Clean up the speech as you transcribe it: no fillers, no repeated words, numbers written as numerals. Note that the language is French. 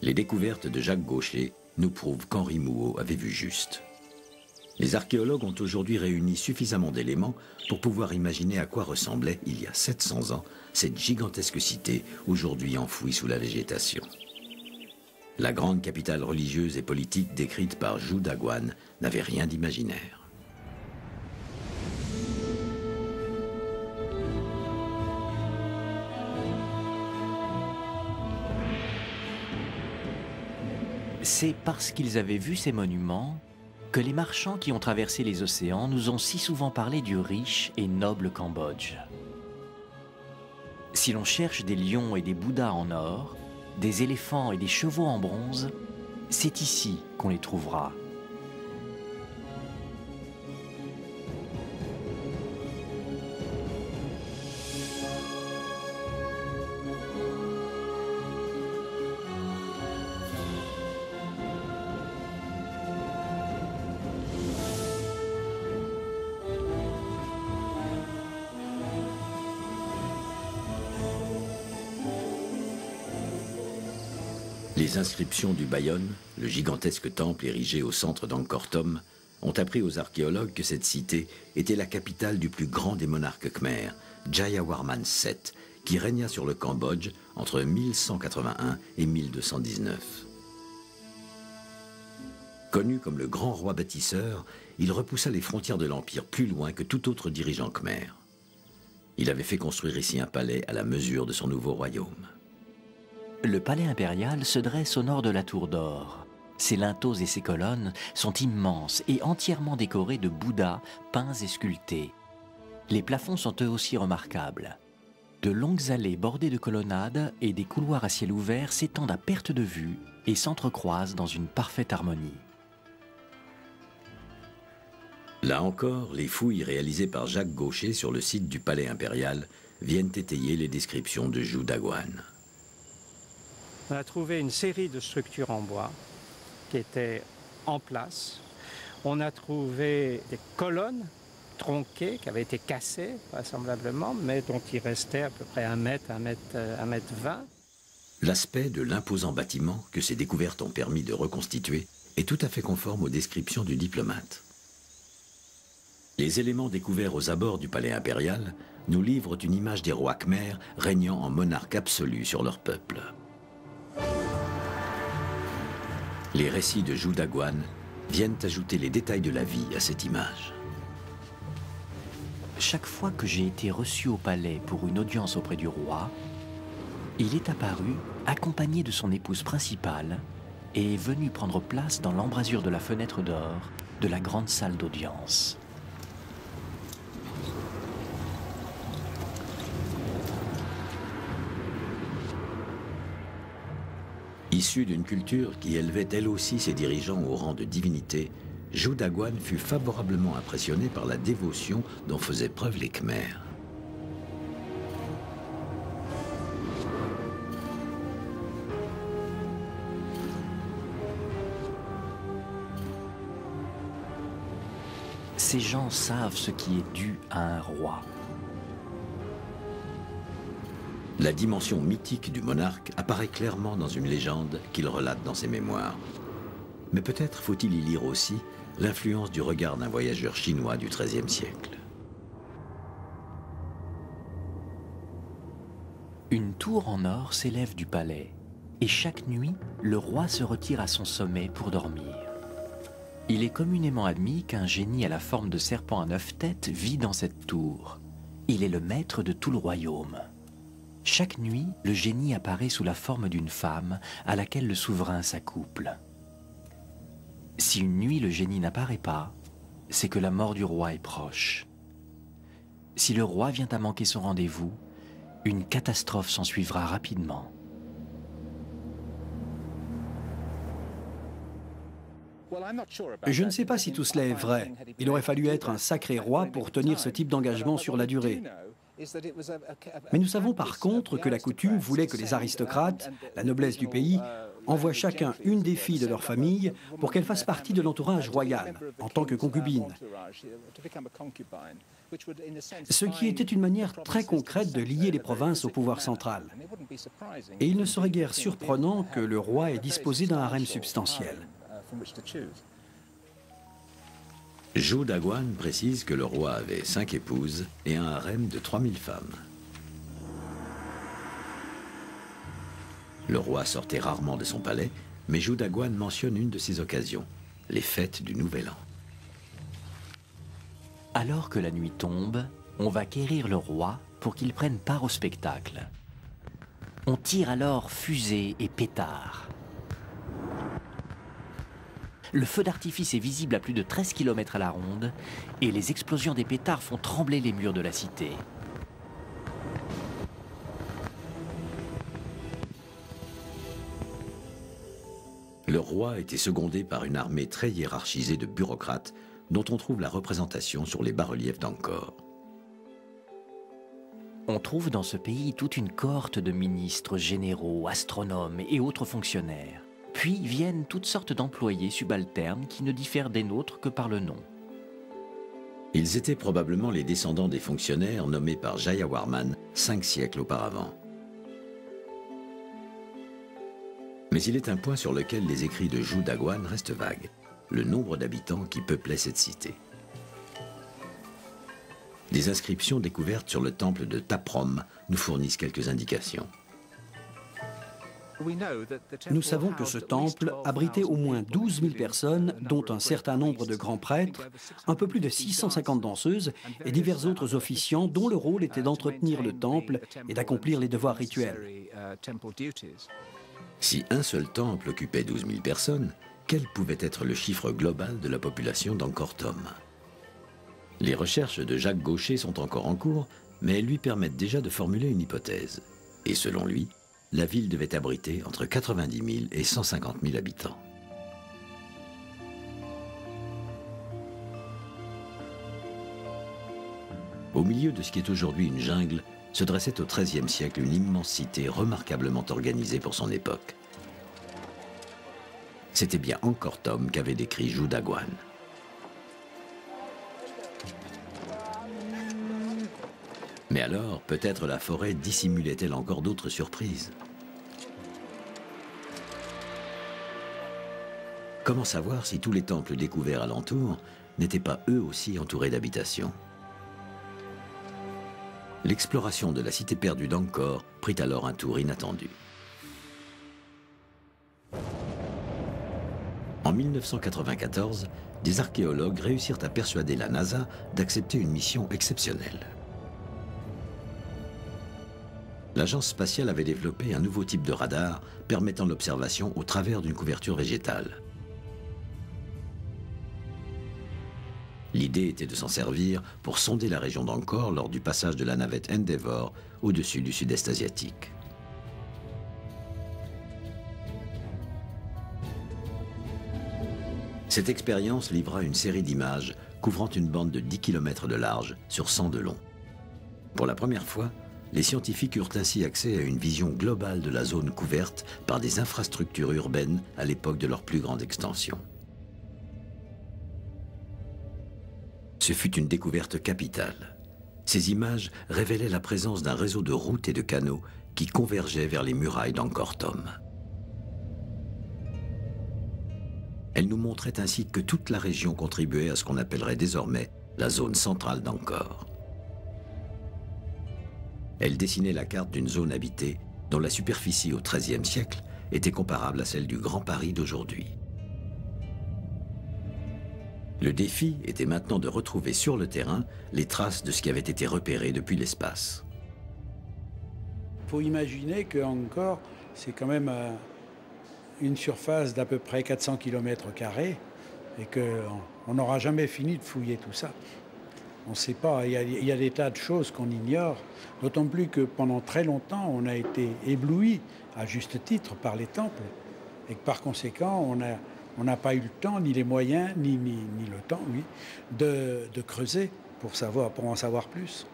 Les découvertes de Jacques Gaucher nous prouvent qu'Henri Mouhot avait vu juste. Les archéologues ont aujourd'hui réuni suffisamment d'éléments pour pouvoir imaginer à quoi ressemblait, il y a 700 ans, cette gigantesque cité, aujourd'hui enfouie sous la végétation. La grande capitale religieuse et politique décrite par Zhou Daguan n'avait rien d'imaginaire. C'est parce qu'ils avaient vu ces monuments que les marchands qui ont traversé les océans nous ont si souvent parlé du riche et noble Cambodge. Si l'on cherche des lions et des bouddhas en or, des éléphants et des chevaux en bronze, c'est ici qu'on les trouvera. Les inscriptions du Bayonne, le gigantesque temple érigé au centre d'Angkor Thom, ont appris aux archéologues que cette cité était la capitale du plus grand des monarques khmers, Jayawarman VII, qui régna sur le Cambodge entre 1181 et 1219. Connu comme le grand roi bâtisseur, il repoussa les frontières de l'Empire plus loin que tout autre dirigeant khmer. Il avait fait construire ici un palais à la mesure de son nouveau royaume. Le palais impérial se dresse au nord de la Tour d'Or. Ses linteaux et ses colonnes sont immenses et entièrement décorés de bouddhas peints et sculptés. Les plafonds sont eux aussi remarquables. De longues allées bordées de colonnades et des couloirs à ciel ouvert s'étendent à perte de vue et s'entrecroisent dans une parfaite harmonie. Là encore, les fouilles réalisées par Jacques Gaucher sur le site du palais impérial viennent étayer les descriptions de Zhou Daguan. On a trouvé une série de structures en bois qui étaient en place. On a trouvé des colonnes tronquées qui avaient été cassées, vraisemblablement, mais dont il restait à peu près 1 mètre, 1 mètre 20. L'aspect de l'imposant bâtiment que ces découvertes ont permis de reconstituer est tout à fait conforme aux descriptions du diplomate. Les éléments découverts aux abords du palais impérial nous livrent une image des rois khmers régnant en monarque absolu sur leur peuple. Les récits de Zhou Daguan viennent ajouter les détails de la vie à cette image. Chaque fois que j'ai été reçu au palais pour une audience auprès du roi, il est apparu accompagné de son épouse principale et est venu prendre place dans l'embrasure de la fenêtre d'or de la grande salle d'audience. Issue d'une culture qui élevait elle aussi ses dirigeants au rang de divinité, Zhou Daguan fut favorablement impressionné par la dévotion dont faisaient preuve les Khmers. Ces gens savent ce qui est dû à un roi. La dimension mythique du monarque apparaît clairement dans une légende qu'il relate dans ses mémoires. Mais peut-être faut-il y lire aussi l'influence du regard d'un voyageur chinois du XIIIe siècle. Une tour en or s'élève du palais, et chaque nuit, le roi se retire à son sommet pour dormir. Il est communément admis qu'un génie à la forme de serpent à 9 têtes vit dans cette tour. Il est le maître de tout le royaume. Chaque nuit, le génie apparaît sous la forme d'une femme à laquelle le souverain s'accouple. Si une nuit le génie n'apparaît pas, c'est que la mort du roi est proche. Si le roi vient à manquer son rendez-vous, une catastrophe s'ensuivra rapidement. Je ne sais pas si tout cela est vrai. Il aurait fallu être un sacré roi pour tenir ce type d'engagement sur la durée. Mais nous savons par contre que la coutume voulait que les aristocrates, la noblesse du pays, envoient chacun une des filles de leur famille pour qu'elle fasse partie de l'entourage royal, en tant que concubine. ce qui était une manière très concrète de lier les provinces au pouvoir central. Et il ne serait guère surprenant que le roi ait disposé d'un harem substantiel. Zhou Daguan précise que le roi avait 5 épouses et un harem de 3000 femmes. Le roi sortait rarement de son palais, mais Zhou Daguan mentionne une de ces occasions, les fêtes du Nouvel An. Alors que la nuit tombe, on va quérir le roi pour qu'il prenne part au spectacle. On tire alors fusées et pétards. Le feu d'artifice est visible à plus de 13 km à la ronde et les explosions des pétards font trembler les murs de la cité. Le roi était secondé par une armée très hiérarchisée de bureaucrates dont on trouve la représentation sur les bas-reliefs d'Angkor. On trouve dans ce pays toute une cohorte de ministres, généraux, astronomes et autres fonctionnaires. Puis viennent toutes sortes d'employés subalternes qui ne diffèrent des nôtres que par le nom. Ils étaient probablement les descendants des fonctionnaires nommés par Jayawarman 5 siècles auparavant. Mais il est un point sur lequel les écrits de Zhou Daguan restent vagues, le nombre d'habitants qui peuplaient cette cité. Des inscriptions découvertes sur le temple de Taprom nous fournissent quelques indications. Nous savons que ce temple abritait au moins 12 000 personnes, dont un certain nombre de grands prêtres, un peu plus de 650 danseuses et divers autres officiants dont le rôle était d'entretenir le temple et d'accomplir les devoirs rituels. Si un seul temple occupait 12 000 personnes, quel pouvait être le chiffre global de la population d'Angkor Thom? Les recherches de Jacques Gaucher sont encore en cours, mais elles lui permettent déjà de formuler une hypothèse. Et selon lui, la ville devait abriter entre 90 000 et 150 000 habitants. Au milieu de ce qui est aujourd'hui une jungle, se dressait au XIIIe siècle une immense cité remarquablement organisée pour son époque. C'était bien Angkor Thom qu'avait décrit Zhou Daguan. Mais alors, peut-être la forêt dissimulait-elle encore d'autres surprises? Comment savoir si tous les temples découverts alentour n'étaient pas eux aussi entourés d'habitations? L'exploration de la cité perdue d'Angkor prit alors un tour inattendu. En 1994, des archéologues réussirent à persuader la NASA d'accepter une mission exceptionnelle. L'agence spatiale avait développé un nouveau type de radar permettant l'observation au travers d'une couverture végétale. L'idée était de s'en servir pour sonder la région d'Angkor lors du passage de la navette Endeavour au-dessus du sud-est asiatique. Cette expérience livra une série d'images couvrant une bande de 10 km de large sur 100 de long. Pour la première fois, les scientifiques eurent ainsi accès à une vision globale de la zone couverte par des infrastructures urbaines à l'époque de leur plus grande extension. Ce fut une découverte capitale. Ces images révélaient la présence d'un réseau de routes et de canaux qui convergeaient vers les murailles d'Angkor Thom. Elles nous montraient ainsi que toute la région contribuait à ce qu'on appellerait désormais la zone centrale d'Angkor. Elles dessinaient la carte d'une zone habitée dont la superficie au XIIIe siècle était comparable à celle du Grand Paris d'aujourd'hui. Le défi était maintenant de retrouver sur le terrain les traces de ce qui avait été repéré depuis l'espace. Il faut imaginer que Angkor, c'est quand même une surface d'à peu près 400 km² et qu'on n'aura jamais fini de fouiller tout ça. On ne sait pas, il y a des tas de choses qu'on ignore, d'autant plus que pendant très longtemps, on a été ébloui, à juste titre, par les temples, et que par conséquent, on n'a pas eu le temps, ni les moyens, ni le temps, oui, de creuser pour en savoir plus.